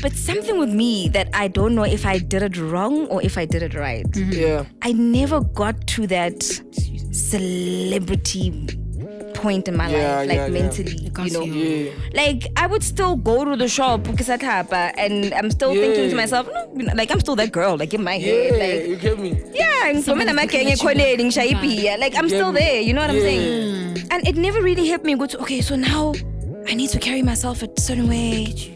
But something with me that I don't know if I did it wrong or if I did it right. Yeah. I never got to that celebrity point in my life, like mentally, you know. Yeah. Like I would still go to the shop and I'm still thinking to myself, no, like I'm still that girl, like in my head, like you get me? like I'm still there, you know what I'm saying? And it never really helped me go to, okay, so now I need to carry myself a certain way.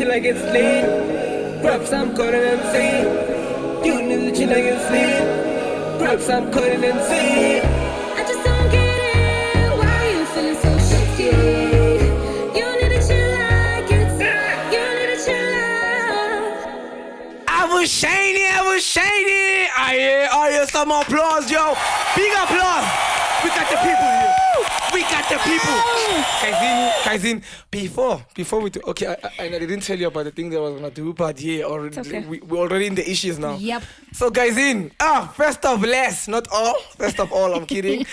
Like it's lean, perhaps I'm caught and unseen. You need to chill like it's lean, perhaps I'm caught and unseen. I just don't get it, why you feeling so shaky? You need to chill like it's, you need to chill out. I was shiny. I hear some applause, yo. Big applause. We got the people here. We got the people. Kaisin, before we do, okay, I didn't tell you about the thing that I was gonna do, but yeah, already okay. we're already in the issues now. Yep. So Kaisin, first of less, not all. First of all, I'm kidding.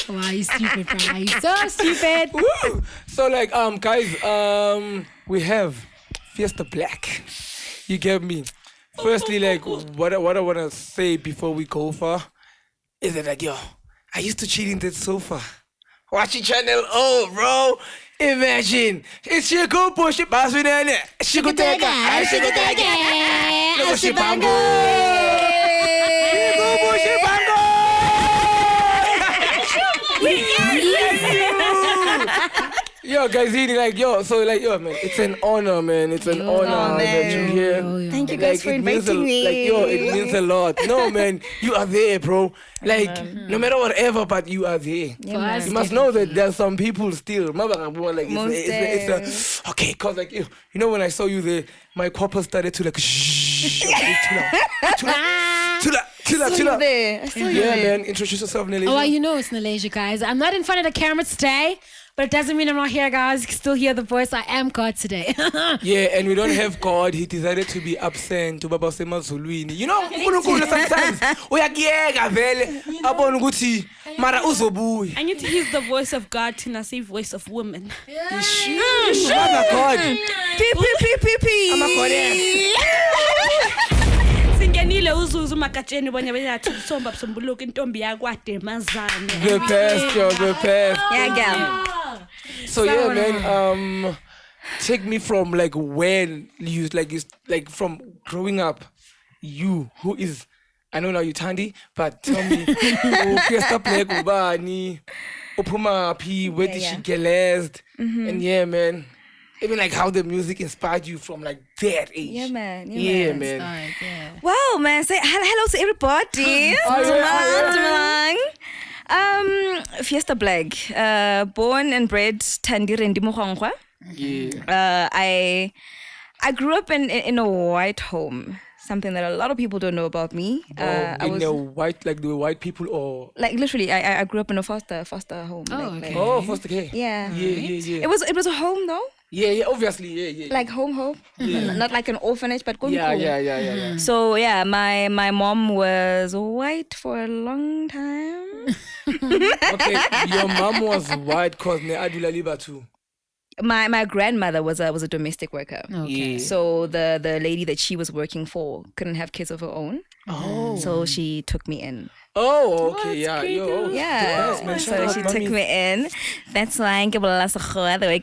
Why you stupid, bro? You so stupid. Woo! So like, guys, we have Fiesta Black. You get me? Firstly, like, what I wanna say before we go far is that like, yo, I used to cheat in that sofa. Watching Channel O, bro. Imagine. It's Xigubu Views. Xiguteka. Yo, guys, really like, so like, man, it's an honor, man. It's an honor that you're here. Thank you guys for inviting me. Like, it means a lot. No, man, you are there, bro. Like, no matter whatever, but you are there. Yeah, you must know that there's some people still. Like, it's okay, cause like, you know, when I saw you there, my corpus started to like, chill out. Yeah, man, introduce yourself, Nelly. Oh, well, you know it's Malaysia, guys. I'm not in front of the camera today, but it doesn't mean I'm not here, guys. You can still hear the voice. I am God today. Yeah, and we don't have God. He decided to be absent. To Baba Sema Zulwini. You know, sometimes uyakiyeka vele abona ukuthi mara uzobuya. I need to use the voice of God to not say voice of woman. Mother God. I'm a goddess. Singenile uzuzu makatsheni bonye beyathi usomba busombuluka intombi yakwade mazane. The best, yo, the best. Yeah, girl. So yeah, man. Take me from like when you like from growing up. You who is, I know now you Tandy, but tell me, Fiesta Black ubani, upuma pi, where did she get last? And yeah, man. Even like how the music inspired you from like that age. Yeah, man. Man. Wow, man. Say hello to everybody. Fiesta Black. Born and bred Tandire Ndimogongwa. Yeah. I grew up in a white home. Something that a lot of people don't know about me. The white people or like literally, I grew up in a foster home. Oh, okay. foster care. Yeah. Yeah. It was a home though. Yeah, obviously, yeah. Like home. Yeah. Not like an orphanage, but Yeah. So yeah, my mom was white for a long time. Okay, your mom was white cause ne adula liba too. My grandmother was a domestic worker. Okay. Yeah. So the lady that she was working for couldn't have kids of her own. Oh. So she took me in. Oh, okay, yeah. Yeah. Yes, man. So she took me in. That's why I'm going the way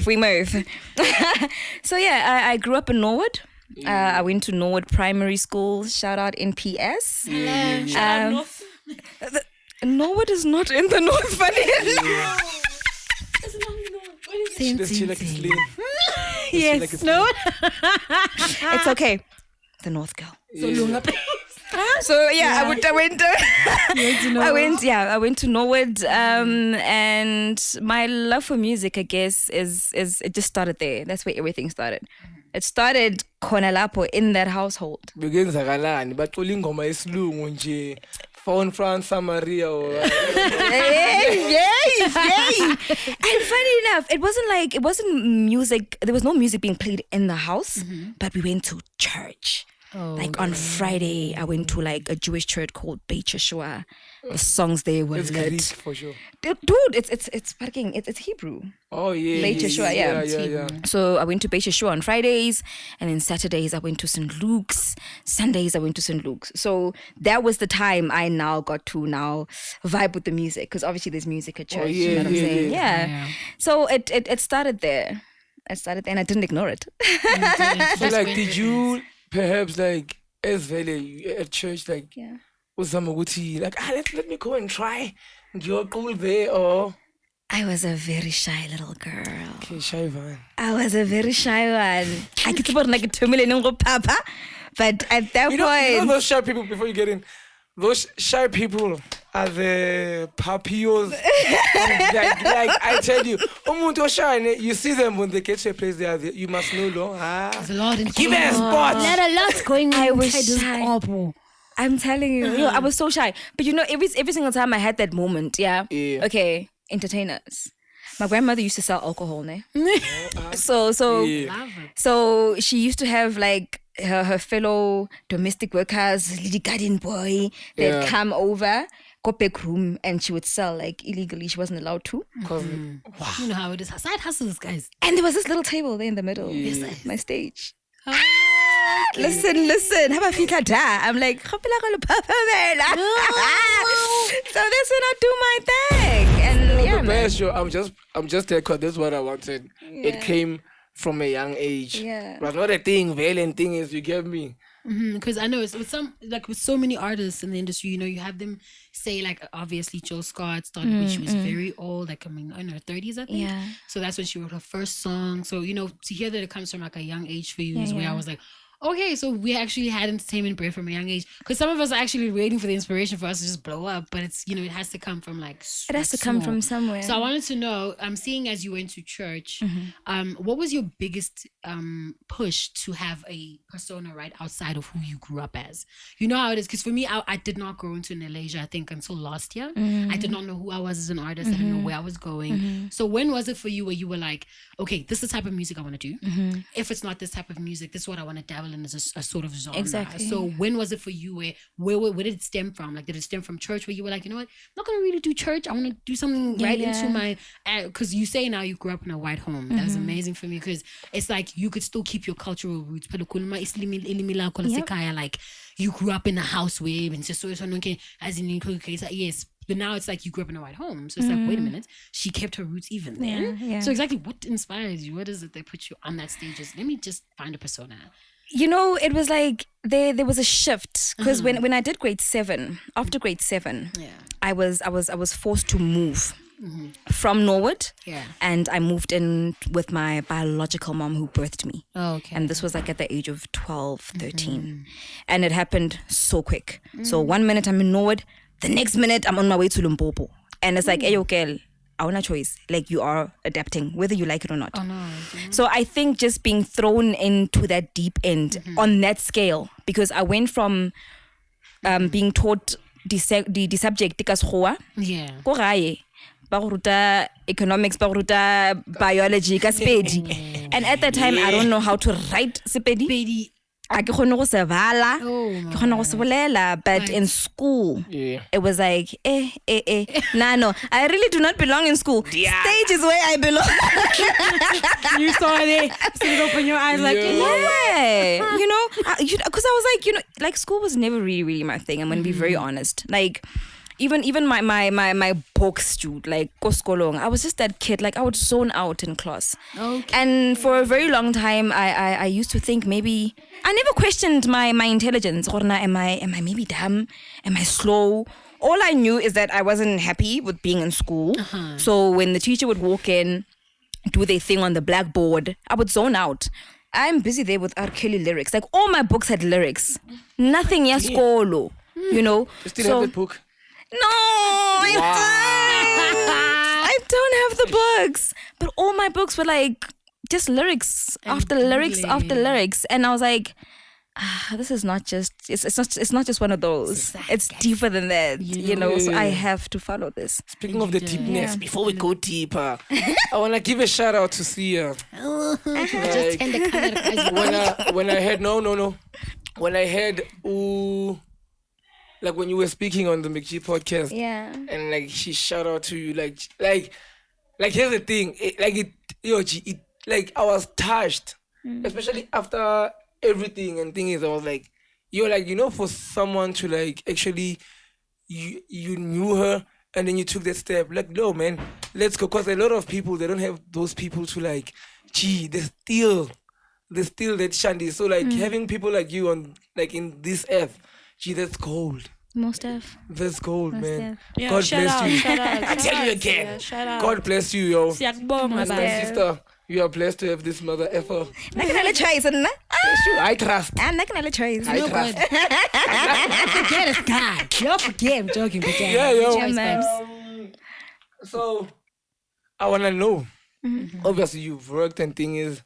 we move. So yeah, I grew up in Norwood. I went to Norwood Primary School. Shout out NPS. Norwood is not in the North, funny enough. Yes, no. It's okay. The North girl. So yeah, I went to Norwood, and my love for music, I guess, is it just started there. That's where everything started. It started khona lapho in that household. Bekenzakalani bacula ingoma yesilungu nje phone France Samaria or Yay. And funny enough, it wasn't music. There was no music being played in the house, but we went to church. Like on Friday, I went to like a Jewish church called Beit Yeshua. The songs there were it's lit. Greek for sure. Dude, it's Hebrew. Oh yeah. Beit Yeshua, yeah. So I went to Beit Yeshua on Fridays, and then Saturdays I went to St. Luke's. Sundays I went to St. Luke's. So that was the time I now got to vibe with the music, because obviously there's music at church. You know what I'm saying? Yeah. So it started there. I started there, and I didn't ignore it. So like, did you perhaps like as Vele at church like uzama like let me go and try your cool there, or I was a very shy little girl. okay, shy van. I was a very shy one. I get about like a 2 million papa, but at that You point, know those shy people, before you get in, those shy people are the papios. like I tell you, umuntu shy, you see them when they get to a place you must know There's a lot in give me a spot. Not a lot's going on. I was inside this shy. couple. I'm telling you, I was so shy. But every single time I had that moment, Yeah. Okay, entertainers. My grandmother used to sell alcohol, ne? So Yeah. Love it. so she used to have like her fellow domestic workers, little garden boy, they'd Yeah. come over, go back room, and she would sell like illegally. She wasn't allowed to. You know how it is. Side hustles, guys. And there was this little table there in the middle. Yeah. My stage. Listen. How about Fika Da? I'm like, "Khopela ka lo papa vela." So that's when I do my thing. And yeah, The man. best show. I'm just there because that's what I wanted. It came from a young age. Yeah. It was not a thing. Violent thing is you get me. Because I know it's with with so many artists in the industry, you have them say like, obviously Jill Scott started when she was very old, like in her 30s, I think. Yeah. So that's when she wrote her first song. So to hear that it comes from like a young age for you is where I was like, okay, so we actually had entertainment bread from a young age. Because some of us are actually waiting for the inspiration for us to just blow up, but it's it has to come from like It has to come small. from somewhere. So I wanted to know, seeing as you went to church, what was your biggest push to have a persona right outside of who you grew up as? You know how it is, because for me, I did not grow into Malaysia, I think, until last year. I did not know who I was as an artist. I didn't know where I was going. So when was it for you where you were like, okay, this is the type of music I want to do. If it's not this type of music, this is what I want to dabble in as a sort of genre. Exactly. So when was it for you where did it stem from? Like, did it stem from church where you were like, you know what, I'm not going to really do church. I want to do something into my, because you say now you grew up in a white home. That was amazing for me, because it's like you could still keep your cultural roots. Like you grew up in a house where as in yes. But now it's like you grew up in a white home. So it's like, wait a minute, she kept her roots even then. Yeah. So exactly what inspires you? What is it that put you on that stage? Let me just find a persona. It was like there was a shift, because when I did grade 7, after grade 7, I was forced to move from Norwood, and I moved in with my biological mom who birthed me. Oh, okay. And this was like at the age of 12, 13. And it happened so quick. So 1 minute I'm in Norwood, the next minute I'm on my way to Limpopo. And it's like, hey, okay, I want a choice. Like, you are adapting, whether you like it or not. Oh, no. So I think just being thrown into that deep end on that scale, because I went from being taught the subject ka sekgowa, ko gae ba go ruta economics, ba go ruta biology ka Sepedi. And at that time I don't know how to write Sepedi. I ke kgone go se bala, ke kgone go se bolela, but in school it was like no, I really do not belong in school. Stage is where I belong. You saw it. So you open your eyes like, No way. Because I was like school was never really my thing. I'm gonna be very honest. Like even my books, dude, like go skolong, I was just that kid. Like I would zone out in class. Okay. And for a very long time I used to think maybe I never questioned my intelligence. Am I maybe dumb? Am I slow? All I knew is that I wasn't happy with being in school. So when the teacher would walk in, do their thing on the blackboard, I would zone out. I'm busy there with R. Kelly lyrics. Like all my books had lyrics. Nothing yaskolo, you know. You still have the book? No, I don't have the books. But all my books were like just lyrics after lyrics after lyrics. And I was like, this is not just it's not just one of those. It's deeper than that, you know. So I have to follow this. Speaking of the deepness, before we go deeper, I wanna give a shout out to Sia. Just turn the camera, guys. When I heard when I heard like when you were speaking on the McG podcast, and like she shout out to you, like here's the thing, like I was touched, especially after everything, and thing is, I was like, you're like, you know, for someone to like actually you knew her and then you took that step, like, no man, let's go, because a lot of people, they don't have those people to like, they still that shandy. So like having people like you on like in this earth, that's gold. Most of. That's gold, man. Yeah, God bless you. shout out. I tell you again. Yeah, shout out. God bless you, yo. Siyakubonga, My baba. sister, you are blessed to have this mother effer. I trust. I choice. I trust. Forget it's God. You'll forget. I'm joking. But Yeah, yo. Yeah, man. So I wanna know. Obviously, you've worked and thing is.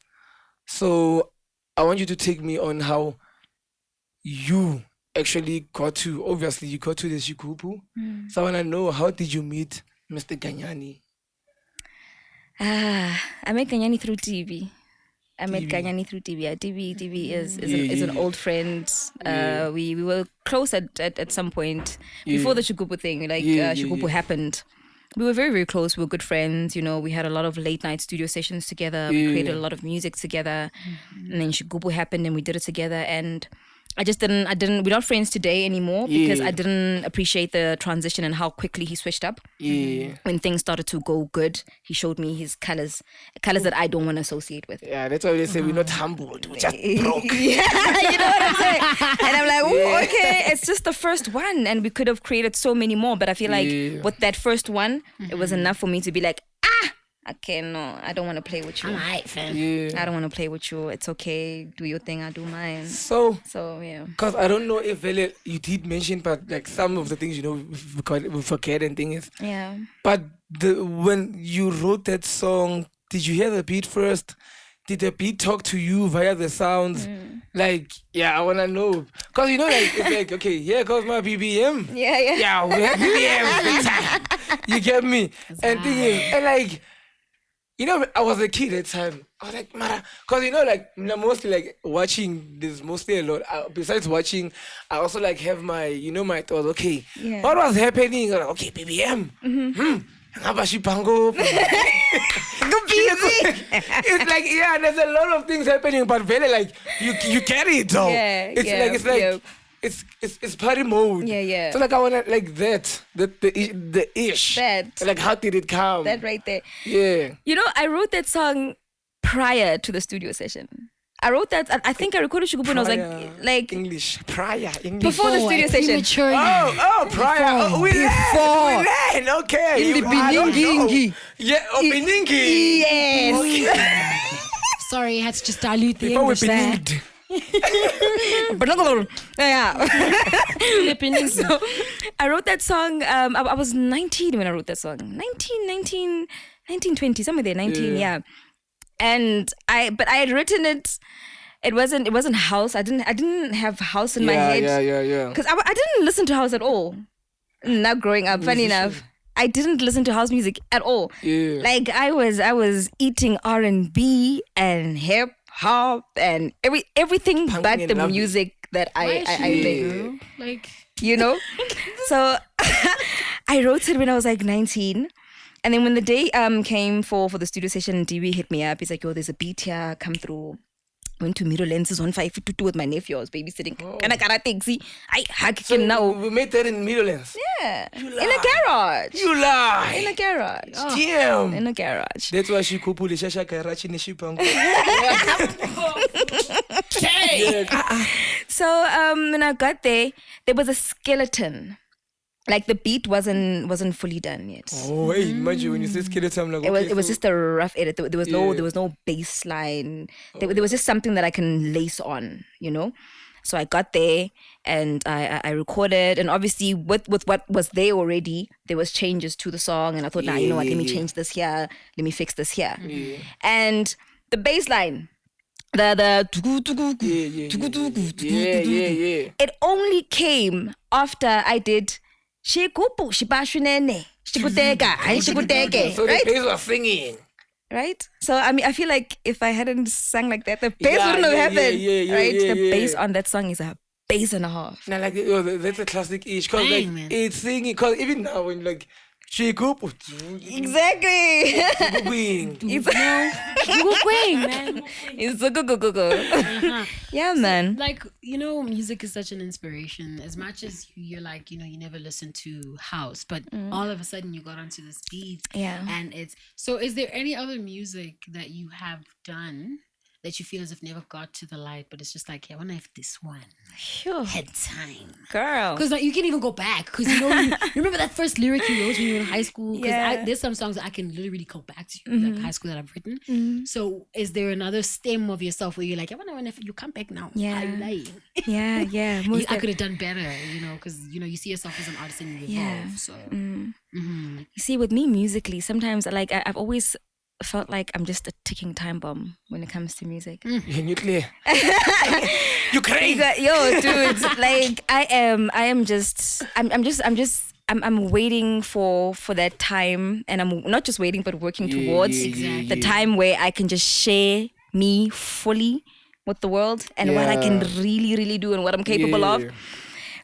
So I want you to take me on how you actually got to. Obviously, you got to the Xigubu. So I wanna know, how did you meet Mr. Ganyani? I met Ganyani through TV. Yeah, TV is an old friend. We were close at some point before the Xigubu thing. Xigubu happened. We were very, very close. We were good friends. You know, we had a lot of late night studio sessions together. We created a lot of music together. And then Xigubu happened and we did it together. And I didn't, we're not friends today anymore because I didn't appreciate the transition and how quickly he switched up. When things started to go good, he showed me his colors that I don't want to associate with. Yeah, that's why they say we're not humbled, we're just broke. Yeah, you know what I'm saying? And I'm like, ooh, okay, it's just the first one. And we could have created so many more. But I feel like with that first one, it was enough for me to be like, okay, no, I don't want to play with you. I'm alright, fam. I don't want to play with you. It's okay. Do your thing, I do mine. So yeah. Because I don't know if you did mention, but like some of the things, you know, we forget and things. Yeah. But when you wrote that song, did you hear the beat first? Did the beat talk to you via the sounds? Like, I want to know. Because, you know, like, it's like, okay, here goes my BBM. Yeah. Yeah, we have BBM big time. You get me? And thing is, and like, you know, I was a kid at the time. I was like, Mara. Because, you know, like, mostly like watching, there's mostly a lot. Besides watching, I also like have my, you know, my thoughts. Okay, what was happening? Like, okay, BBM. It's like, there's a lot of things happening, but very like, you carry it though. It's party mode. Yeah. So like I wanna like the ish. That. Like how did it come? That right there. Yeah. You know, I wrote that song prior to the studio session. I wrote that. I think I recorded Xigubu when I was like English. Prior English. before the studio session. Prior. We learn. Okay. In the Biningi. Yeah, Biningi. Yes. Okay. Sorry, I had to just dilute the Before we English there. Bininged. So I wrote that song. I was 19 when I wrote that song. 19, 20, somewhere there. 19, yeah. And I had written it. It wasn't house. I didn't have house in my head. Yeah. Because I didn't listen to house at all. Now growing up, funny enough, I didn't listen to house music at all. Yeah. Like I was eating R&B and hip hop and everything Punk but and the love music that I like. Like, You know? So I wrote it when I was like 19. And then when the day came for the studio session, DB hit me up. He's like, yo, there's a beat here, come through. Went to Mirror Lenses on 552 with my nephew. I was babysitting. Can I taxi? I hack him now. We made that in Midlands. Yeah. In a garage. You lie. In a garage. Damn. In a garage. That's why she couple the shasha garage in the shipango. So when I got there was a skeleton Like the beat wasn't fully done yet. Oh, hey, imagine when you say skeleton, I'm like, It was just a rough edit. There was no bass line. There was just something that I can lace on, you know. So I got there and I recorded, and obviously with what was there already, there was changes to the song, and I thought, you know what, let me change this here, let me fix this here, and the bass line. It only came after I did Xigubu Shibashunene Shibutega and Shibutege. So the bass was singing. Right? So I mean I feel like if I hadn't sung like that, the bass wouldn't have happened. The bass on that song is a bass and a half. Now like that's a classic ish. Cause like it's singing, cause even now when like Xigubu. Exactly. It's Yeah, man. like, music is such an inspiration. As much as you're like, you never listen to house, but all of a sudden you got onto this beat. Yeah. And so is there any other music that you have done that you feel as if never got to the light, but it's just like, I wonder if this one had time. Girl. Because like, you can even go back. Because you remember that first lyric you wrote when you were in high school? Because there's some songs that I can literally go back to, like high school that I've written. So is there another stem of yourself where you're like, I wonder if you come back now? Yeah. Are you lying? Yeah. I could have done better, because, you see yourself as an artist and you evolve. So. You see, with me musically, sometimes like I've always felt like I'm just a ticking time bomb when it comes to music. You're nuclear. Ukraine. Yo, dude, like I'm waiting for that time, and I'm not just waiting but working towards the time where I can just share me fully with the world and what I can really, really do and what I'm capable of.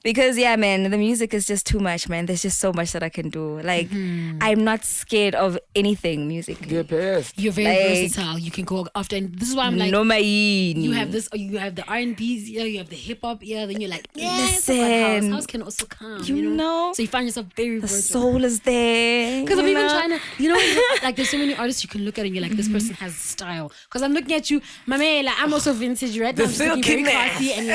Because man, the music is just too much, man. There's just so much that I can do. Like I'm not scared of anything musically. The best. You're very versatile. You can go after, and this is why I'm like, you have this, you have the R&B's ear, you have the hip hop ear, then you're like, listen, house can also come. You know, so you find yourself very the versatile. soul is there. Because I'm even trying to, like there's so many artists you can look at and you're like, this person has style. Because I'm looking at you, mame, like I'm also vintage, right? I'm looking very classy and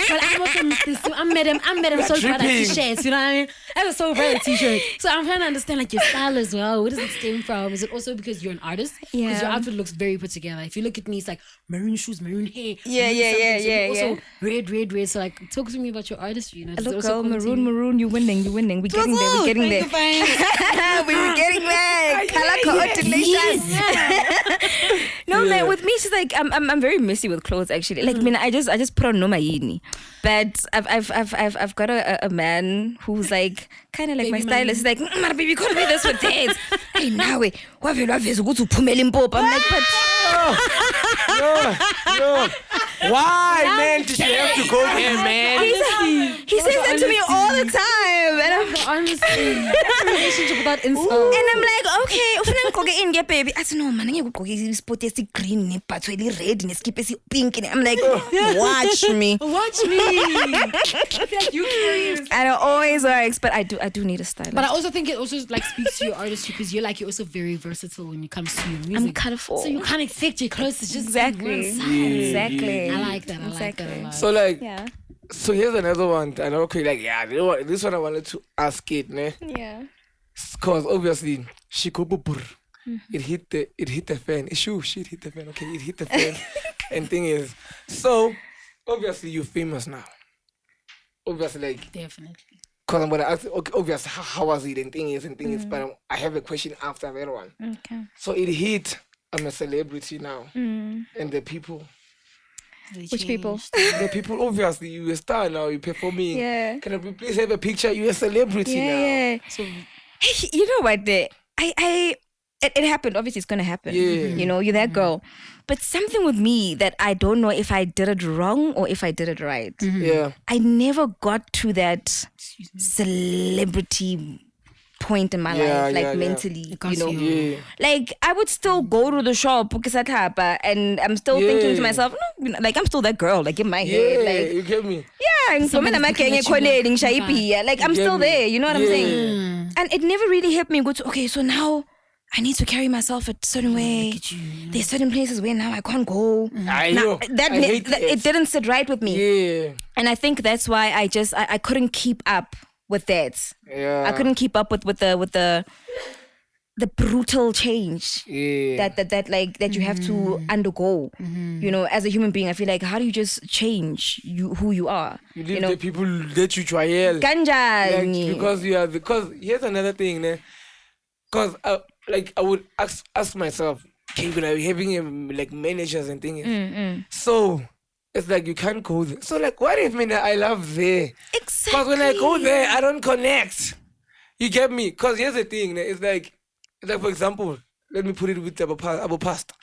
but I'm also I'm Madam so proud of t-shirts, you know what I mean? I was so proud of t-shirt. So I'm trying to understand like your style as well. Where does it stem from? Is it also because you're an artist? Because your outfit looks very put together. If you look at me, it's like maroon shoes, maroon hair. Also red. So like, talk to me about your artistry. Look, girl, maroon, you're winning. We're getting there. We were getting there. Color coordination. No, man, with me, it's just like I'm very messy with clothes actually. Like, I just put on no mayini. But I've got a man who's like kind of like baby my stylist. He's like, "Mara baby, could be this with dates." Hey, now we have you love is go to Pumelimpo. I'm like, but no. Why, man? Did you have to go there, man? He says that to me all the time, and I'm honestly relationship without insult. And I'm like, okay, ufuna ngigqoke in ke baby. I said no man, ngiyogqoke isport esi green nebhatso eli red neskipe esi pink. I'm like, watch me. You curious? And it always works, but I do need a stylist. But I also think it also like speaks to your artistry because you're also very versatile when it comes to your music. I'm colorful, so you can't expect your clothes to just exactly. I like that. I like that a lot. So like, so here's another one. And okay, like this one I wanted to ask it, ne? Yeah. Because obviously, Xigubu, it hit the fan. Shit hit the fan. Okay, it hit the fan. And thing is, so obviously you're famous now. Obviously, like definitely. Because I'm gonna ask. Okay, obviously, how was it? And thing is, but I have a question after that one. Okay. So it hit. I'm a celebrity now, and the people. Which people? The people, obviously, you're a star now, you're performing. Yeah. Can I please have a picture? You're a celebrity now. Yeah. So, hey, you know what? It happened. Obviously, it's going to happen. Yeah. You're that girl. But something with me that I don't know if I did it wrong or if I did it right. Yeah. I never got to that celebrity point in my life, mentally, like I would still go to the shop and I'm still thinking to myself, no, like I'm still that girl, like in my head, like you get me, like I'm still there, you know what I'm saying? And it never really helped me go to, okay, so now I need to carry myself a certain way. There's certain places where now I can't go. It didn't sit right with me. Yeah. And I think that's why I couldn't keep up with that. Yeah. I couldn't keep up with the brutal change that you have to undergo. You know, as a human being, I feel like, how do you just change who you are? You leave the people that you try Kanjani. Because here's another thing, because I would ask myself, okay, when I'm having like managers and things, so it's like you can't go there. So like, what if I love there? Exactly. Because when I go there, I don't connect. You get me? Because here's the thing, it's like for example, let me put it with our pastor.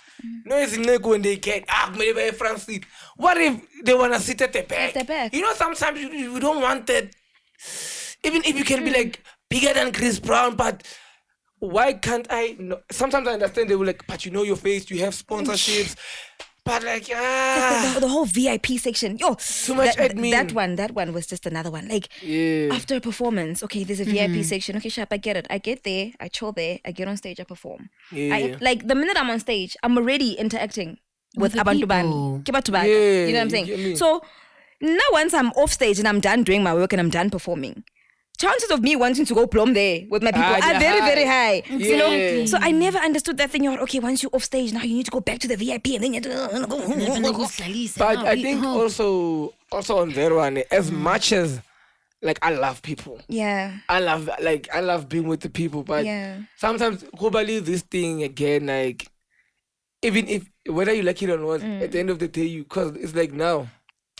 No, it's not when they get maybe by a front seat. What if they wanna sit at the back? At the back. You know, sometimes you don't want that. Even if you can be like bigger than Chris Brown, but why can't I? No, sometimes I understand they were like, but you know your face, you have sponsorships, but like the whole VIP section, too much admin. That one was just another one. Like after a performance, okay, there's a VIP section. Okay, sharp, I get it. I get there, I chill there, I get on stage, I perform. Like the minute I'm on stage, I'm already interacting with abantu bami. You know what I'm saying? So now once I'm off stage and I'm done doing my work and I'm done performing, chances of me wanting to go plumb there with my people are very, very high. You know? So I never understood that thing. Okay, once you're off stage, now you need to go back to the VIP and then you have to go. But I think also on that one, as much as like I love people. Yeah. I love being with the people. But sometimes globally this thing again, like even if whether you like it or not, at the end of the day because it's like now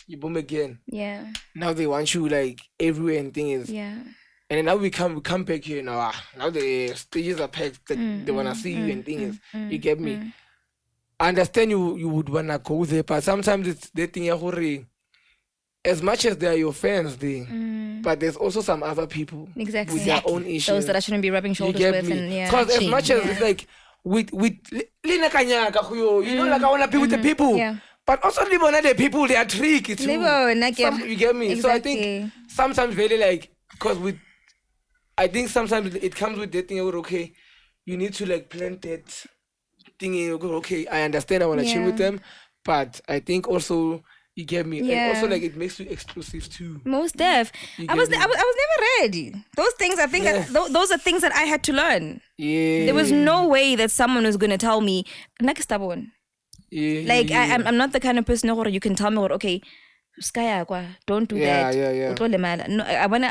you boom again. Yeah. Now they want you like everywhere and thing is. Yeah. And then now we come back here now. Now the stages are packed. They wanna see you and thing is. You get me? I understand you would wanna go there, but sometimes it's the thing as much as they are your fans, but there's also some other people with their own issues. Those that I shouldn't be rubbing shoulders with. Because as much as it's like with Lina Kanyaka, you know, like I wanna be with the people. Yeah. But also live on the people, they are tricky too. You get me? Exactly. So I think sometimes really like because I think sometimes it comes with that thing. Okay, you need to like plant that thing. Okay, I understand. I want to chill with them, but I think also you get me. And also like it makes you exclusive too. Most def. I was never ready. Those things I think those are things that I had to learn. Yeah. There was no way that someone was gonna tell me next one. Like I'm not the kind of person who you can tell me what okay Skya don't do that. No, I wanna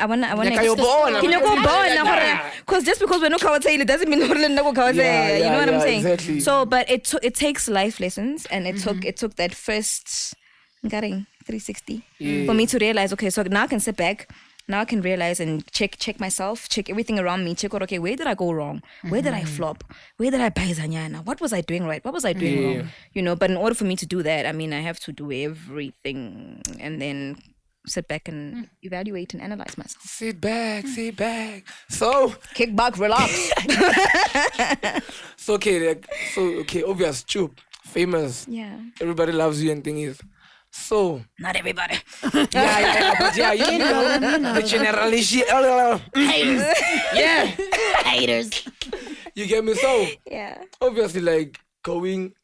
because just because we're not Kawatay doesn't mean we're not Kawatay. You know what I'm saying? Exactly. So but it takes life lessons and it took that first 360 for me to realize okay, so now I can sit back. Now I can realize and check myself, check everything around me, check out, okay, where did I go wrong? Where did I flop? Where did I buy Zanyana? What was I doing right? What was I doing wrong? You know, but in order for me to do that, I mean, I have to do everything and then sit back and evaluate and analyze myself. Sit back. So kick back, relax. So okay, obvious, Chup, famous. Yeah. Everybody loves you and thing is. So not everybody. But you know the generality. Haters. Yeah. Haters. You get me? So Yeah. obviously like going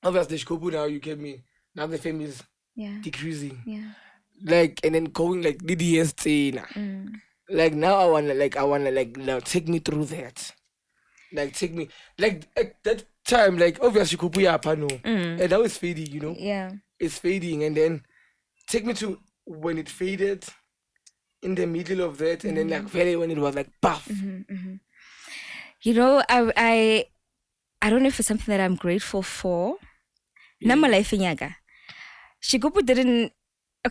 obviously Xigubu now you get me. Now the fame is decreasing. Yeah. Like and then going like DDST like now I wanna now take me through that. Like take me like at that time like obviously Xigubu Yapano. And that was fading, you know? Yeah. It's fading and then take me to when it faded in the middle of that and then like very when it was like puff. You know, I don't know if it's something that I'm grateful for. Nama life nyaga. Xigubu didn't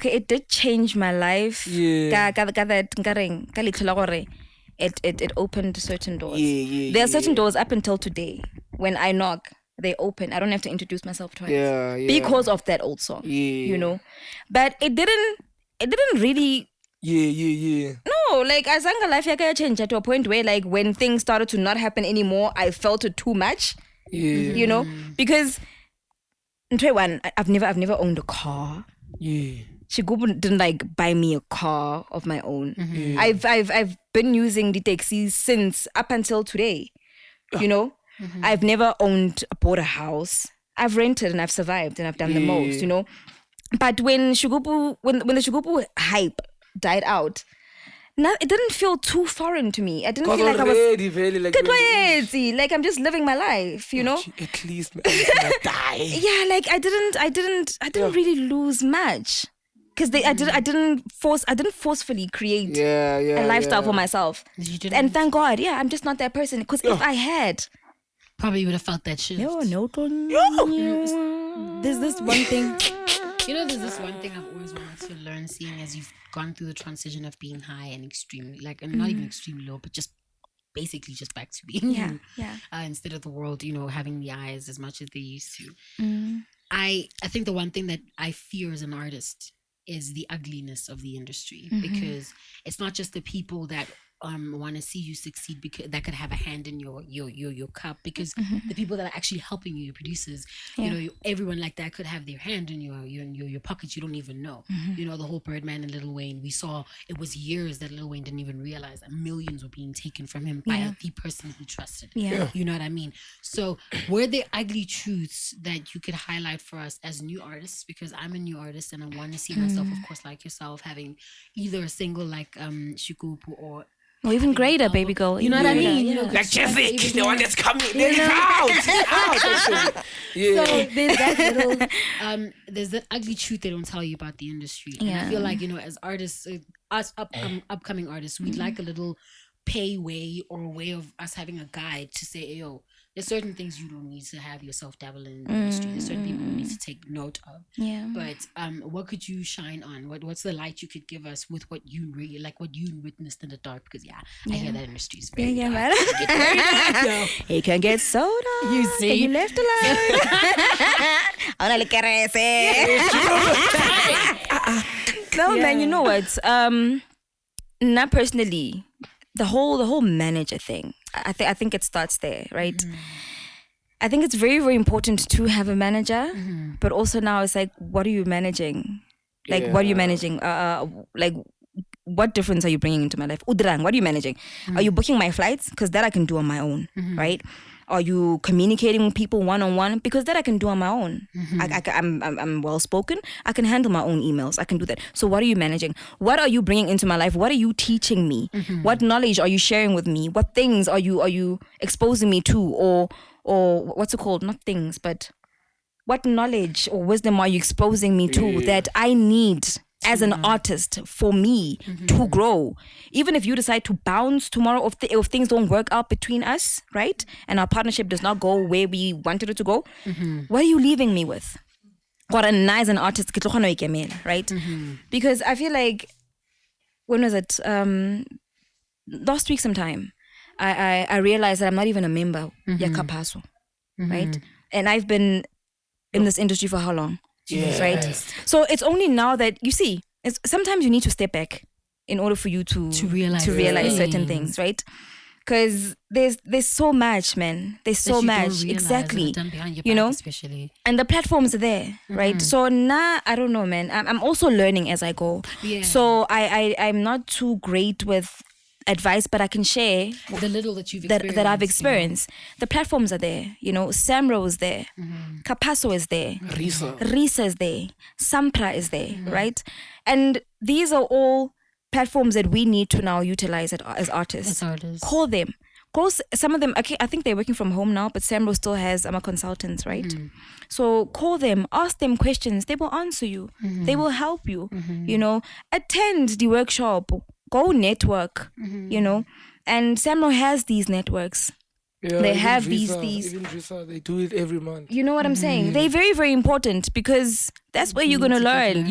it did change my life. Yeah. It opened certain doors. Yeah, there are certain doors up until today. When I knock, they open. I don't have to introduce myself twice. Yeah. Because of that old song. Yeah. You know. But it didn't really No, like Azanga life yaka changed to a point where like when things started to not happen anymore, I felt it too much. Yeah. You know? Because I've never owned a car. Yeah. Xigubu didn't like buy me a car of my own. I've been using the taxis since up until today. You know? I've never bought a house. I've rented and I've survived and I've done the most, you know. But when the Xigubu hype died out, it didn't feel too foreign to me. I didn't Because feel like I was. already very like. Like I'm just living my life, you know. At least I'm gonna die. Yeah, like I didn't really lose much because I didn't forcefully create a lifestyle for myself. You didn't? And thank God, I'm just not that person. Because if I had, Probably would have felt that shift. there's this one thing. There's this one thing I've always wanted to learn, seeing as you've gone through the transition of being high and extremely, like, and not even extremely low, but just basically just back to being instead of the world, having the eyes as much as they used to. I think the one thing that I fear as an artist is the ugliness of the industry, because it's not just the people that want to see you succeed, because that could have a hand in your cup, because the people that are actually helping you, your producers, everyone like that could have their hand in your pockets. You don't even know. The whole Birdman and Lil Wayne, we saw it was years that Lil Wayne didn't even realize that millions were being taken from him by the person he trusted. You know what I mean? So were there ugly truths that you could highlight for us as new artists? Because I'm a new artist and I want to see myself, of course, like yourself, having either a single like Xigubu or even greater, baby girl. You know what I mean? Like Jessic, the one that's coming. They're out. So there's that little, there's that ugly truth they don't tell you about the industry. And I feel like, as artists, us upcoming artists, we'd like a little pay way or a way of us having a guide to say, yo, there's certain things you don't need to have yourself dabble in the industry. There's certain people you need to take note of. But what could you shine on? What's the light you could give us with what you really like, what you witnessed in the dark? Because I hear that industry is very dark. Man. It can get so dark. You see, you left alone. No, man. You know what? Not personally. The whole manager thing. I think it starts there, right? I think it's very, very important to have a manager, but also now it's like, what are you managing? Like, what are you managing? Like, what difference are you bringing into my life? Udrang, what are you managing? Are you booking my flights? Because that I can do on my own, right? Are you communicating with people one-on-one? Because that I can do on my own. I'm well-spoken. I can handle my own emails. I can do that. So what are you managing? What are you bringing into my life? What are you teaching me? What knowledge are you sharing with me? What things are you exposing me to? Or what's it called? Not things, but what knowledge or wisdom are you exposing me to that I need as an artist for me to grow? Even if you decide to bounce tomorrow, if things don't work out between us, right? And our partnership does not go where we wanted it to go, what are you leaving me with? What a nice an artist, right? Because I feel like, when was it? Last week sometime, I realized that I'm not even a member, Yakapaso, right? And I've been in this industry for how long? Right? So it's only now that you see, sometimes you need to step back in order for you to realize certain things, right? Because there's so much, man. There's so much, exactly. Especially. And the platforms are there, right? So now I don't know, man. I'm also learning as I go. So I'm not too great with advice, but I can share the little that you've experienced, that I've experienced. The platforms are there, Samro is there, Capasso is there, Risa is there, Sampra is there, right? And these are all platforms that we need to now utilize as artists. Call them. Some of them, okay, I think they're working from home now, but Samro still has consultants, right? So call them, ask them questions. They will answer you. They will help you, attend the workshop. Go network, and Samro has these networks. They have these. Even Risa, they do it every month. You know what I'm saying? They're very, very important, because that's where you're gonna learn.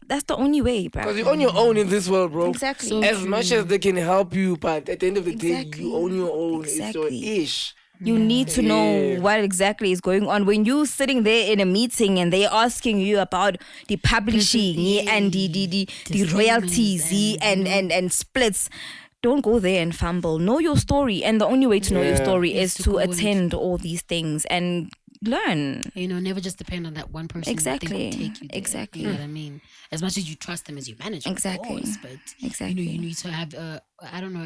That's the only way, bro. Because you're on your own in this world, bro. Exactly. So as much as they can help you, but at the end of the day, you own your own. Exactly. It's your ish. You need to know what exactly is going on. When you're sitting there in a meeting and they're asking you about the publishing and the royalties and splits, don't go there and fumble. Know your story. And the only way to know your story is to attend all these things and learn. Never just depend on that one person. Exactly. They will take you there. Exactly. You know what I mean? As much as you trust them as your manager, Exactly. of course, but Exactly. you need to have I don't know.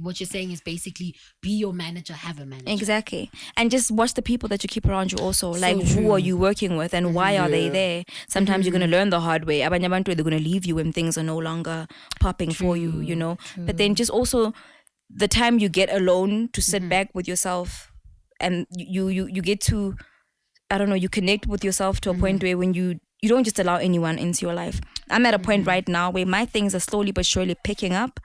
What you're saying is basically be your manager, have a manager. Exactly. And just watch the people that you keep around you also. Like, who true. are you working with and why are they there? Sometimes you're going to learn the hard way. Abanye abantu, they're going to leave you when things are no longer popping for you, But then just also the time you get alone to sit back with yourself and you get to, I don't know, you connect with yourself to a point where when you don't just allow anyone into your life. I'm at a point right now where my things are slowly but surely picking up.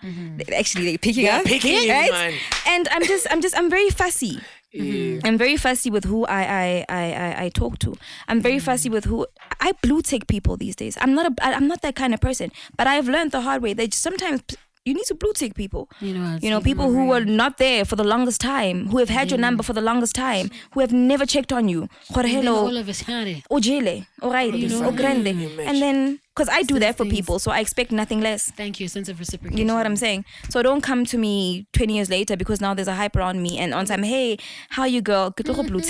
Actually, they're picking up. Right? Man. And I'm very fussy. I'm very fussy with who I talk to. I'm very fussy with who I blue tick people these days. I'm not that kind of person. But I've learned the hard way that sometimes you need to blue tick people. People who were not there for the longest time, who have had your number for the longest time, who have never checked on you. All of us had it. Ojele, O'Reilly, or Grande. And then, because I do that for things. people, so I expect nothing less. Thank you, sense of reciprocation. You know what I'm saying? So don't come to me 20 years later because now there's a hype around me and on time, hey, how you girl? You know what's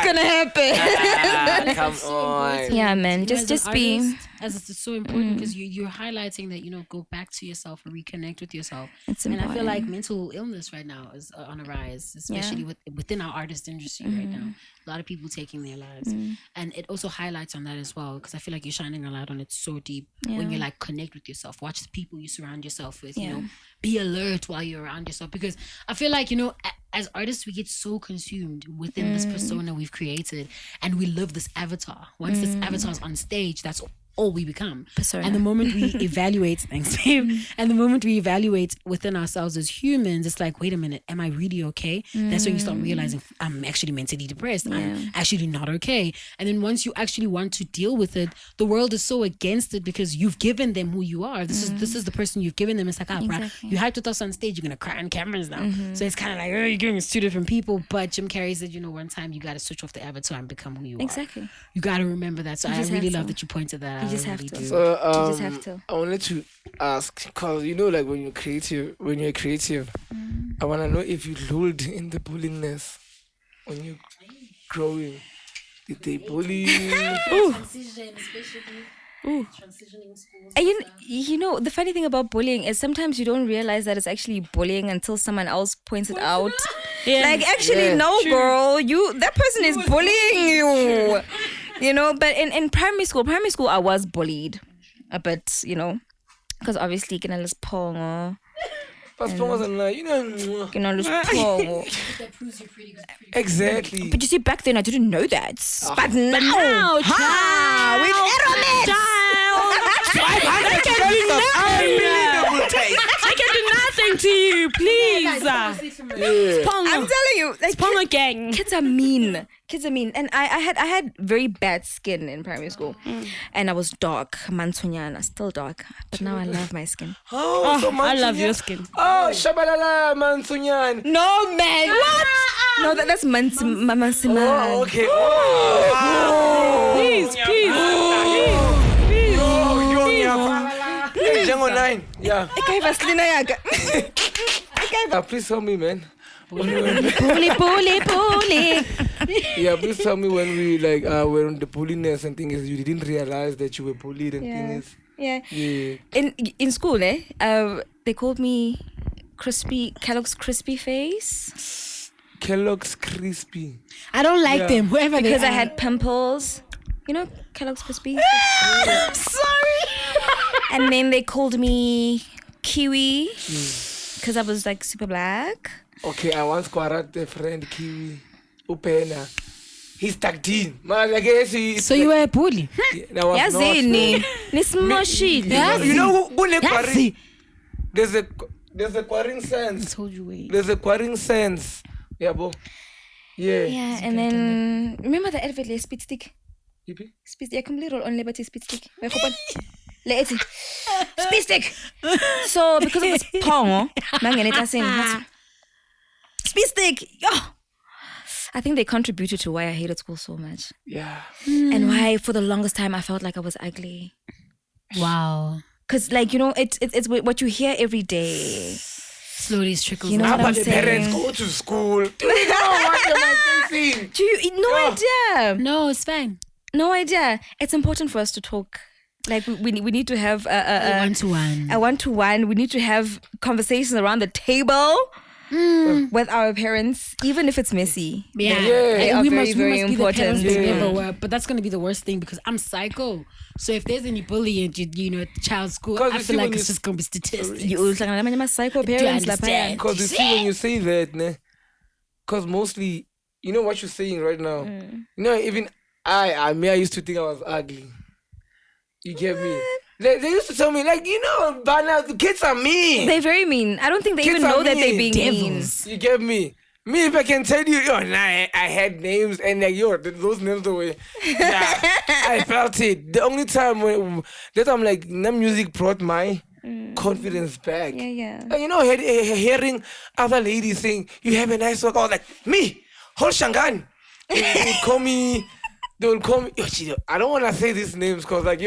gonna happen. Come on. Yeah, man. As Just an be. artist, as it's so important because you're highlighting that go back to yourself and reconnect with yourself. It's and I feel like important. mental illness right now is on a rise, especially within our artist industry right now. A lot of people taking their lives, and it also highlights on that as well because I feel like you're shining a light on it so deep when you like connect with yourself, watch the people you surround yourself with. Be alert while you're around yourself because I feel like as artists we get so consumed within this persona we've created and we live this avatar. Once this avatar's on stage, that's all we become. Persona. And the moment we evaluate, thanks babe, and the moment we evaluate within ourselves as humans, it's like, wait a minute, am I really okay? That's when you start realizing I'm actually mentally depressed. I'm actually not okay. And then once you actually want to deal with it, the world is so against it because you've given them who you are. This is the person you've given them. It's like, bruh, you hyped with us on stage, you're gonna cry on cameras now. So it's kind of like, you're giving us two different people. But Jim Carrey said, one time you gotta switch off the avatar and become who you are. Exactly. You gotta remember that. So I just really have love to. that you pointed that out. You just I have really to. do. So You just have to. I wanted to ask because like when you're creative, I want to know if you lulled in the bullingness when you're growing. Did they bully you? Transition, especially transitioning schools. And the funny thing about bullying is sometimes you don't realize that it's actually bullying until someone else points it out. Like, actually, no, girl, that person is bullying you. But in primary school, I was bullied a bit, because obviously, pongo. That proves you're pretty good. Exactly. But you see, back then I didn't know that. But now, with I can do nothing to you, please. I'm telling you, like, Pongo gang. kids are mean. And I had very bad skin in primary school, and I was dark, mansunyana, still dark. But now I love my skin. Oh, so I love Mansunyan. your skin. Oh, shabalala, Mansunyan. No, man. What? No, that's Mansiman. Oh, okay. Oh. Please. Jango 9. Yeah. Yaga. Please tell me, man. Bully. Yeah, please tell me when we were on the bulliness and things. You didn't realize that you were bullied and things. Yeah. Yeah. In school, they called me Kellogg's crispy face. Kellogg's crispy. I don't like them, whoever Because they I are. had pimples. Kellogg's crispy. Sorry. And then they called me Kiwi because I was like super black. Okay, I once quarreled a friend Kiwi. Upena. He's tagged in. Man, I guess he's. So you were a bully? That was not. Yazini. Nismoshile. You know who Yazi. There's a quarrying sense. Told you wait. There's a quarrying sense. Yeah, bo. Yeah. Yeah, and then remember the advert le speed stick? Yippee. Speed stick. I completely roll on liberty speed stick. Speed stick. So because of this pongo, speed stick. Yo. I think they contributed to why I hated school so much. Yeah. And why for the longest time I felt like I was ugly. Wow. Because it's what you hear every day. slowly trickles. You know How what I'm about the parents saying? go to school? Do you know what am I facing? Do you no idea? No, it's fine. No idea. It's important for us to talk. Like we need to have a One-to-one. a one-to-one. We need to have conversations around the table with our parents, even if it's messy. Yeah, Yeah. And we Very, must very be the parents important. that Yeah. never were. But that's gonna be the worst thing because I'm psycho. So if there's any bullying at at child's school, 'Cause I you feel see like when it's you- just gonna be statistics. You psycho parents understand? Because you see when you say that, ne? Because mostly, you know what you're saying right now. You know, even I used to think I was ugly. You get me? They used to tell me, like, by now the kids are mean. They're very mean. I don't think they Kids even are know that they're mean. being mean. Devils. You get me? Me, if I can tell you, I had names and like, those names the way. Yeah, I felt it. The only time that I'm like, music brought my confidence back. Yeah. And hearing other ladies saying, you have a nice work, I was like, me, whole Shangan. They would call me. They will call me. I don't want to say these names because, like, I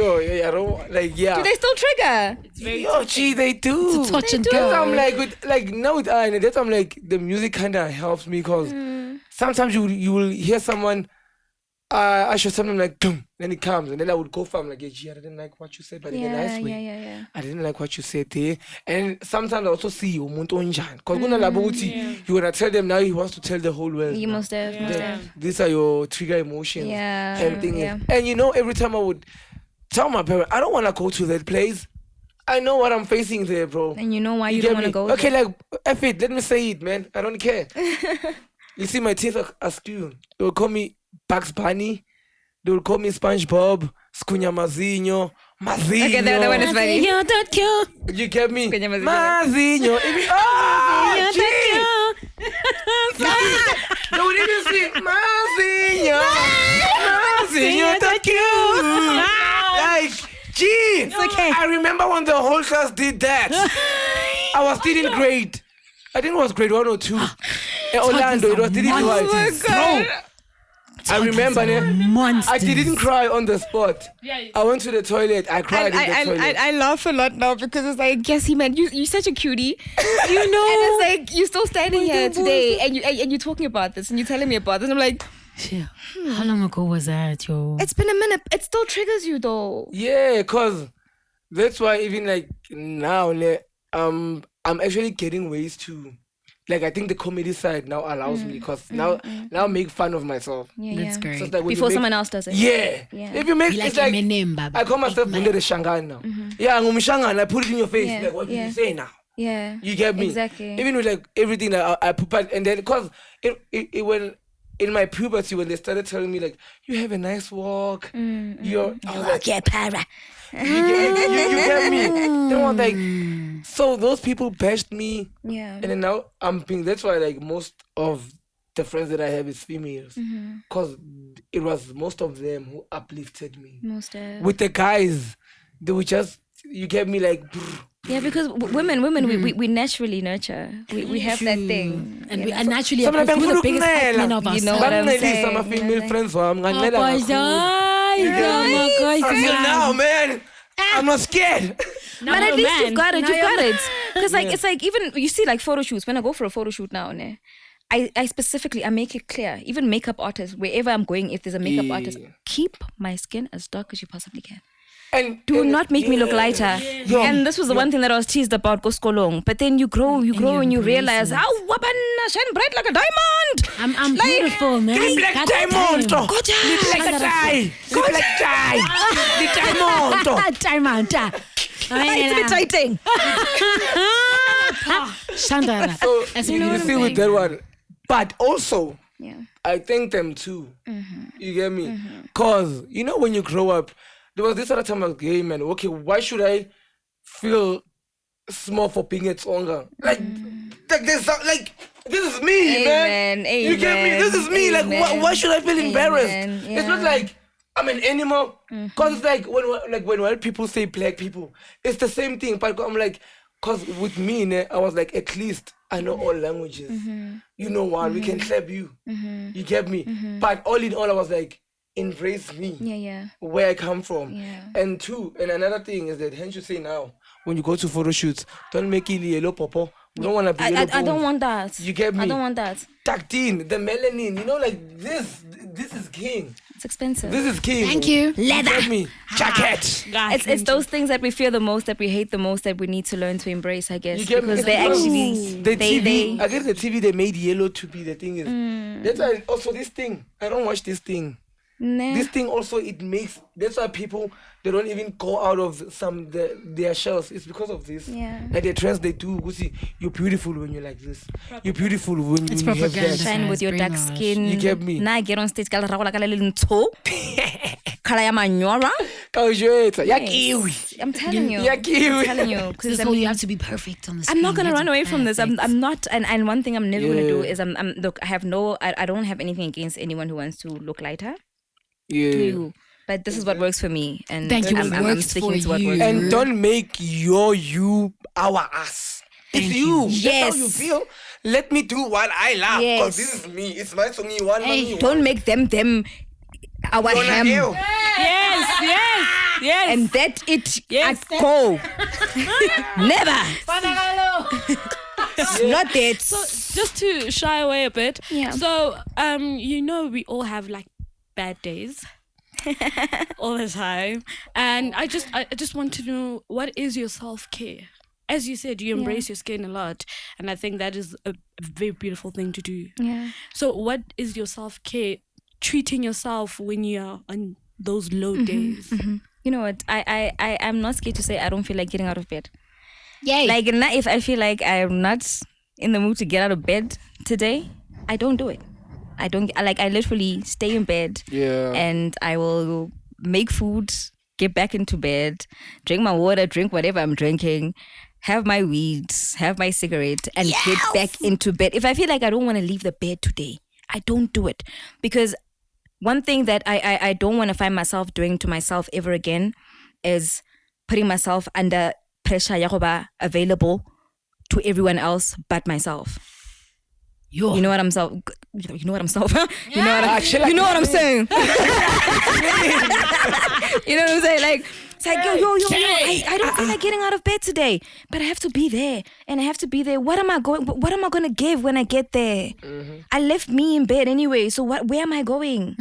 don't like, yeah. Do they still trigger? They do. It's a touch and That's go. why I'm like now with Anne, that's why I'm like the music kind of helps me because sometimes you will hear someone I show something like boom, then it comes and then I would go for I'm like, yeah, I didn't like what you said, but in a nice way. Yeah. I didn't like what you said there. And sometimes I also see umuntu onjani. Because you wanna tell them now he wants to tell the whole world. You now. must have. These are your trigger emotions. Yeah, And things. yeah. And every time I would tell my parents, I don't wanna go to that place. I know what I'm facing there, bro. And you know why you get don't want to me? go Okay, there. like F it, let me say it, man. I don't care. You see, my teeth are skewed. They will call me Bugs Bunny. They will call me SpongeBob, Skunya Mazinho, Mazinho. Okay, that one is funny. You get me? Skunya Mazinho. Mazinho. Oh, gee. They would even sing Mazinho. Mazinho, thank you. Like, gee. okay. I remember when the whole class did that. I was still in grade. I think it was grade 1 or 2. In Orlando, it was did it twice. Bro, I remember, I didn't cry on the spot. I went to the toilet. I cried in the toilet. I laugh a lot now because it's like, yes, man, you're such a cutie. You know. And it's like, you're still standing here today and you're talking about this and you're telling me about this. I'm like, Yeah. How long ago was that, yo? it's been a minute. It still triggers you though. Yeah, cause that's why even like now, I'm actually getting ways to, like, I think the comedy side now allows me because now I make fun of myself. That's great. So it's like when Before you make- someone else does it. Yeah. Yeah. If you make You like it's like Eminem, Baba. I call myself Bunda the Shangan now. Yeah, I'm Shangan. I put it in your face. Yeah, Like, what did yeah. you say now? Yeah. You get me? Exactly. Even with like everything that I put back, and then because it when in my puberty when they started telling me like you have a nice walk, you're I was like, Yeah, para. you get me? They were like, so those people bashed me, Yeah. and then now I'm being. That's why like most of the friends that I have is females, because it was most of them who uplifted me. Most of. With the guys, they would just you get me like. Yeah, because women, we naturally nurture. We have that thing. And you we know. are naturally Some of them we're the biggest look admin of You know ourselves. what I'm Some saying? of female Yeah, friends were Oh, boys, Until now, man, I'm not scared. But at least you've got it. Now You've you're got it. Because like it's like even you see like photo shoots. When I go for a photo shoot now, ne, I specifically I make it clear. Even makeup artists, wherever I'm going, if there's a makeup artist, keep my skin as dark as you possibly can. And Do not make me look lighter. Yeah. And this was the one thing that I was teased about, Koskolong. But then you grow and you embrace realize, it. oh, wabana, shine bright like a diamond. I'm Like, beautiful, man. the black God diamond, damn. the black tie, the black tie, the diamond. Diamond. It's a bit exciting. Shandara. So That's you what see I'm with that one, but also Yeah. I thank them too. You get me? Cause when you grow up, there was this other time I was gay, man. Okay, why should I feel small for being a stronger? Like there's like this is me, man. Amen, You get me? This is me. Like why should I feel embarrassed? Amen, It's not yeah. like I'm an animal. Cause it's like when white people say black people, it's the same thing. But I'm like, cause with me, I was like, at least I know all languages. You know what? We can clap you. You get me? But all in all, I was like, embrace me. Yeah. Where I come from. Yeah. And another thing is that hence you say now, when you go to photo shoots, don't make it yellow popo We don't want to be I don't want that. You get me? I don't want that. Tucked in, the melanin, you know, like this is king. It's expensive. This is king. Thank you. Leather. You get me? Jacket. It's those things that we fear the most, that we hate the most, that we need to learn to embrace, I guess. You get me? Because they actually The TV, I guess the TV they made yellow to be the thing is. That's why also this thing. I don't watch this thing. Nah. This thing also it makes. That's why people they don't even go out of their shells. It's because of this. Yeah. Like the trends they do. You see, you're beautiful when you're like this. You're beautiful when It's you have propaganda. that. Shine with your dark Brainwash. skin. You get me? Now I get on stage, kala ragola kala le ntho. Kala ya manyora. I'm telling you. I'm telling you. This Because whole you have to be perfect on the screen. I'm not gonna You have run to away be from this. I'm perfect. not, and one thing I'm never gonna do Yeah. is look. I don't have anything against anyone who wants to look lighter. Yeah. To you, but this is what works for me, and Thank you. I'm It works sticking for to what you. works. And don't make you our us. It's you. Yes. That's how you feel. Let me do what I love. Because Yes. this is me. It's my song. You want Hey, me. Don't make them our ham, Yes. and that it Yes. I go. Never. Not that. So just to shy away a bit. Yeah. So we all have like bad days. All the time. And I just want to know, what is your self-care? As you said, you embrace your skin a lot, and I think that is a very beautiful thing to do. Yeah. So what is your self-care? Treating yourself when you're on those low days. You know what? I'm not scared to say I don't feel like getting out of bed. Yay. Like, not if I feel like I'm not in the mood to get out of bed today, I don't do it. I literally stay in bed. Yeah. And I will make food, get back into bed, drink my water, drink whatever I'm drinking, have my weeds, have my cigarette, and get back into bed. If I feel like I don't want to leave the bed today, I don't do it. Because one thing that I don't want to find myself doing to myself ever again is putting myself under pressure ya go ba available to everyone else but myself. You know what I'm saying? You know what I'm saying? You know what I'm saying? You know what I'm saying? You know what I'm saying? Like, it's like, yo, I don't feel like getting out of bed today, but I have to be there, and I have to be there. What am I going to give when I get there? I left me in bed anyway, so where am I going?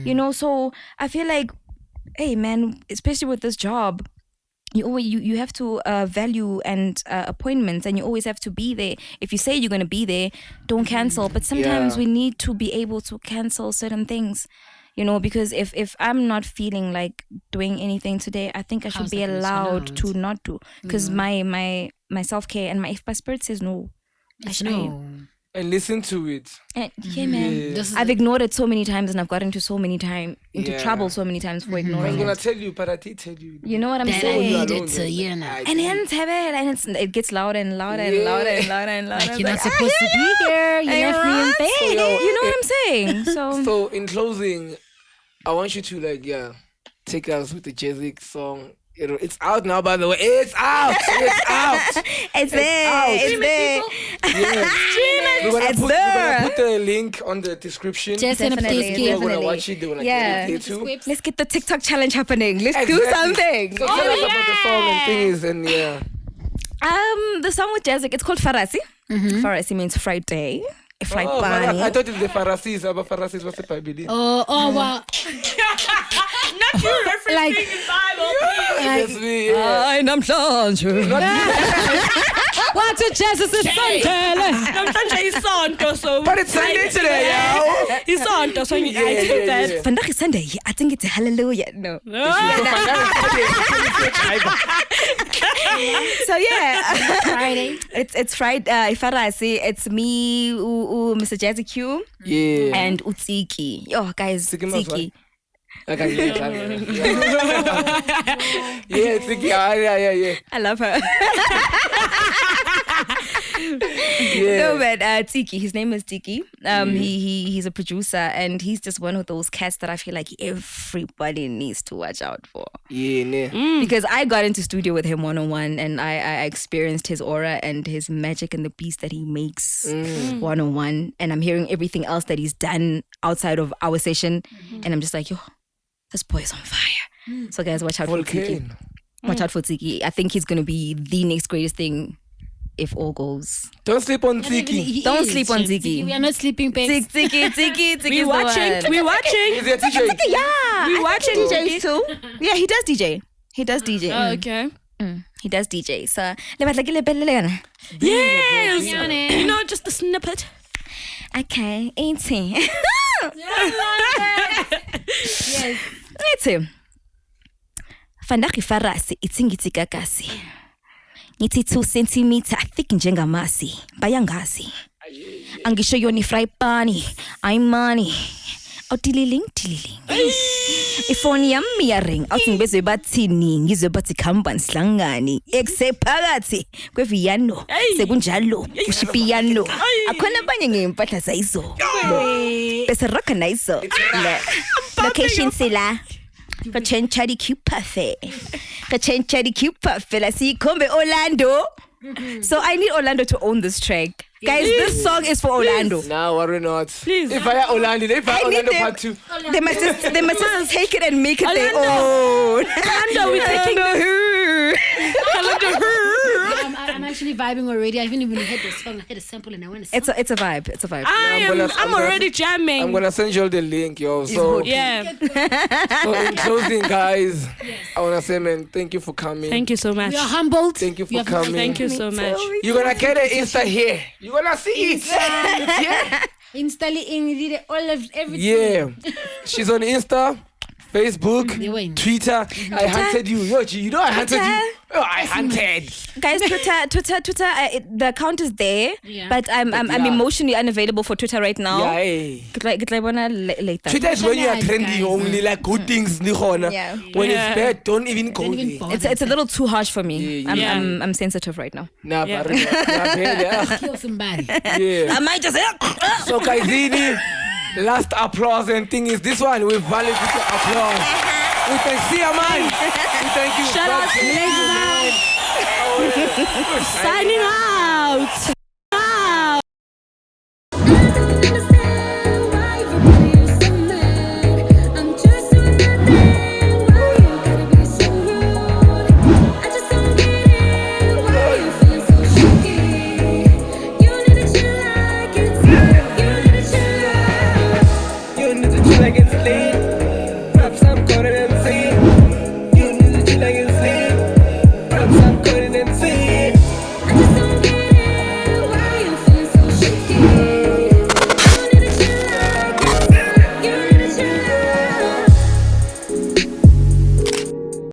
You know, so I feel like, hey man, especially with this job, you have to value and appointments, and you always have to be there. If you say you're going to be there, don't cancel. But sometimes we need to be able to cancel certain things, you know, because if I'm not feeling like doing anything today, I think I should How's be that gonna turn allowed out? to not do, because my self-care and if my spirit says no, And listen to it. yeah man, Yes. I've ignored it so many times, and I've got into Yeah. trouble so many times for I was ignoring gonna it. tell you, but I did tell you. You know what I'm That I saying? needed to, you know. And then it gets louder and louder and louder and louder and louder. Like, you're not supposed to be here. You left me in bed. So, yo, You know what I'm saying? So So in closing, I want you to take us with the Jezik song. It's out now, by the way. It's out. It's out. it's there. out. It's there. Yeah. We're It's gonna there. put the link on the description. Just in a Definitely, place. People are definitely. gonna watch it. They're gonna Yeah. get it there too. Let's get the TikTok challenge happening. Let's do Exactly. something. So tell us about the song and things, and The song with Jezik, it's called Farasi. Farasi means Friday. A fried Oh, bunny. I thought it's the Pharisees. But Pharisees was the Bible. Oh, wow. Not you referencing Like- the Bible, please. Yes, me, yeah. I'm What to Jesus is Sunday. Namhlanje isonto, so But it's Sunday today, yo. isonto, so I Yeah, think that. yeah. Vandag is Sunday. I think it's a hallelujah. No. So yeah. Friday. It's Friday. Farasi. It's me, Mr. Jazzy Q, Yeah. and Utsiki. Yo, guys, Tsiki must Tsiki. Okay, yeah, Tiki. Yeah. I love her. Yeah. No, but Tiki, his name is Tiki. He's a producer, and he's just one of those cats that I feel like everybody needs to watch out for. Yeah, yeah. Because I got into studio with him one-on-one, and I experienced his aura and his magic and the beats that he makes one-on-one, and I'm hearing everything else that he's done outside of our session, and I'm just like, yo, this boy is on fire. So guys, watch out for Tiki. Volcano. Watch out for Tiki. I think he's going to be the next greatest thing if all goes. Don't sleep on Ziki. Don't sleep on Ziggy. We are not sleeping, babes. Ziggy. We watching. We watching. Is it DJ? Yeah, We I watching think DJs too. Yeah, he does DJ. He does DJ. Oh, okay. He does DJ. So, le batla ke le belele. Yes. Yeah. You know, just a snippet. Okay, 18. Yes. Ngithi Fanaki farasi ithi kakasi. Ngithi 2 cm thick njengamasi. Bayangazi. Angisho yoni fry pani. I'm money. Awutililing. Ifoni yami iyaring. Awuthi ngibezwe bathini ngizwe bathi khamba sihlangani.Ekusephakathi kweviyano sekunjalo ushipiyano. Akhona abanye ngempahla zayizo. Bese rock nayizo. Location sila. Kachenchari cute parfait. Kachenchari cute parfait. La sikombe Orlando. So I need Orlando to own this track. Guys, this song is for Orlando. No, worry not. Please. If I had Orlando, if I had I need Orlando them. part 2. They must just take it and make it their Orlando. own. Orlando, we're taking I'm actually vibing already. I haven't even heard the song. I heard a sample and I want to sing. It's a vibe. It's a vibe. I'm already jamming. I'm gonna send you all the link, yo. So, Yeah. so in closing, guys, I wanna say, man, thank you for coming. Thank you so much. We are humbled. Thank you for We have- coming. Thank you so much. You're gonna get an Insta here. You're gonna see it. Yeah. Installing all of everything. Yeah. She's on Insta, Facebook, They win. Twitter. I hunted you. Yo, G, you know I hunted you. Oh, I hunted. Guys, Twitter. The account is there, Yeah. but I'm emotionally unavailable for Twitter right now. Yeah, hey. Get later. Twitter is when you are Guys. trending only, like good things. Yeah. When Yeah. it's bad, don't even go Don't even there. bother. It's a little too harsh for me. Yeah. I'm sensitive right now. Nah, Yeah. but yeah. Kill somebody. Yeah. I might just. So, Kaizini, last applause and thing is this one. We value the applause. We thank Sia, man. We thank you. Shout out to God bless you, man. Signing out.